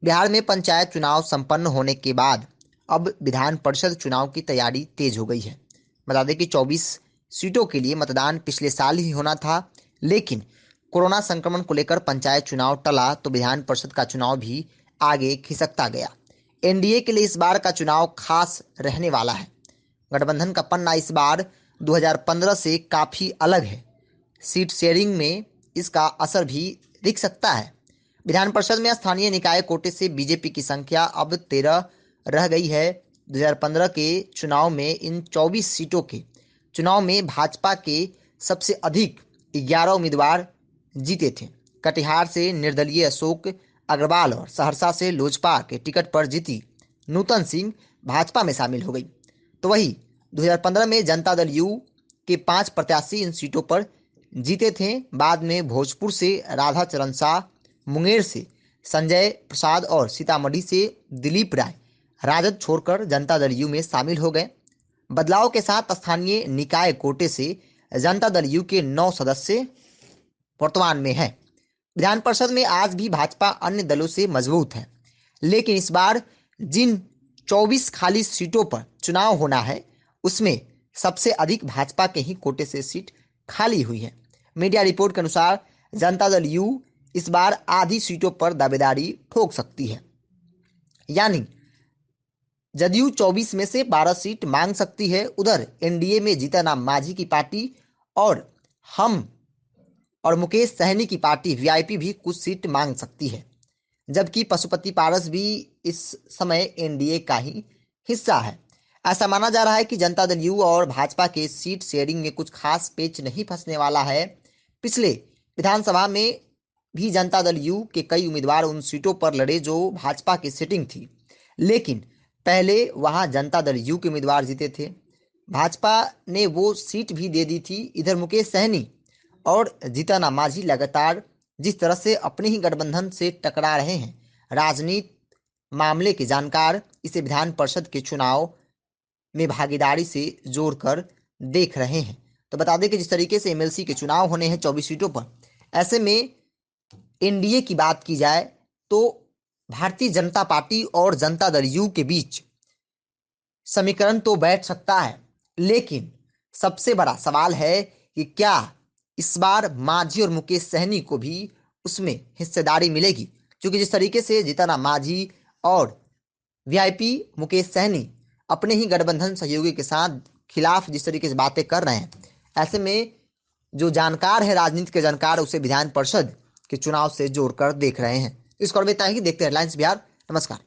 बिहार में पंचायत चुनाव संपन्न होने के बाद अब विधान परिषद चुनाव की तैयारी तेज हो गई है। बता दें कि 24 सीटों के लिए मतदान पिछले साल ही होना था, लेकिन कोरोना संक्रमण को लेकर पंचायत चुनाव टला तो विधान परिषद का चुनाव भी आगे खिसकता गया। एनडीए के लिए इस बार का चुनाव खास रहने वाला है। गठबंधन का पन्ना इस बार 2015 से काफी अलग है। सीट शेयरिंग में इसका असर भी दिख सकता है। विधान परिषद में स्थानीय निकाय कोटे से बीजेपी की संख्या अब 13 रह गई है। 2015 के चुनाव में इन 24 सीटों के चुनाव में भाजपा के सबसे अधिक 11 उम्मीदवार जीते थे। कटिहार से निर्दलीय अशोक अग्रवाल और सहरसा से लोजपा के टिकट पर जीती नूतन सिंह भाजपा में शामिल हो गई। तो वही 2015 में जनता दल यू के 5 प्रत्याशी इन सीटों पर जीते थे। बाद में भोजपुर से राधा चरण शाह, मुंगेर से संजय प्रसाद और सीतामढ़ी से दिलीप राय राजद छोड़कर जनता दल यू में शामिल हो गए। बदलाव के साथ स्थानीय निकाय कोटे से जनता दल यू के 9 सदस्य वर्तमान में हैं। विधान परिषद में आज भी भाजपा अन्य दलों से मजबूत है, लेकिन इस बार जिन 24 खाली सीटों पर चुनाव होना है उसमें सबसे अधिक भाजपा के ही कोटे से सीट खाली हुई है। मीडिया रिपोर्ट के अनुसार जनता दल यू इस बार आधी सीटों पर दावेदारी ठोक सकती है, यानी जदयू 24 में से 12 सीट मांग सकती है। उधर एनडीए में जीतनराम मांझी की पार्टी और हम और मुकेश सहनी की पार्टी वीआईपी भी कुछ सीट मांग सकती है, जबकि पशुपति पारस भी इस समय एनडीए का ही हिस्सा है। ऐसा माना जा रहा है कि जनता दल यू और भाजपा के सीट शेयरिंग में कुछ खास पेच नहीं फंसने वाला है। पिछले विधानसभा में भी जनता दल यू के कई उम्मीदवार उन सीटों पर लड़े जो भाजपा की सीटिंग थी, लेकिन पहले वहां जनता दल यू के उम्मीदवार जीते थे। भाजपा ने वो सीट भी दे दी थी। इधर मुकेश सहनी और जीतनराम मांझी लगातार जिस तरह से अपने ही गठबंधन से टकरा रहे हैं, राजनीति मामले के जानकार इसे विधान परिषद के चुनाव में भागीदारी से जोड़कर देख रहे हैं। तो बता दें कि जिस तरीके से एमएलसी के चुनाव होने हैं 24 सीटों पर, ऐसे में एनडीए की बात की जाए तो भारतीय जनता पार्टी और जनता दल यू के बीच समीकरण तो बैठ सकता है, लेकिन सबसे बड़ा सवाल है कि क्या इस बार मांझी और मुकेश सहनी को भी उसमें हिस्सेदारी मिलेगी, क्योंकि जिस तरीके से जीतनराम मांझी और वीआईपी मुकेश सहनी अपने ही गठबंधन सहयोगी के साथ खिलाफ जिस तरीके से बातें कर रहे हैं, ऐसे में जो जानकार है, राजनीति के जानकार, उसे विधान परिषद के चुनाव से जोड़कर देख रहे हैं। इस खबर में इतना ही। देखते हैं हेडलाइंस बिहार। नमस्कार।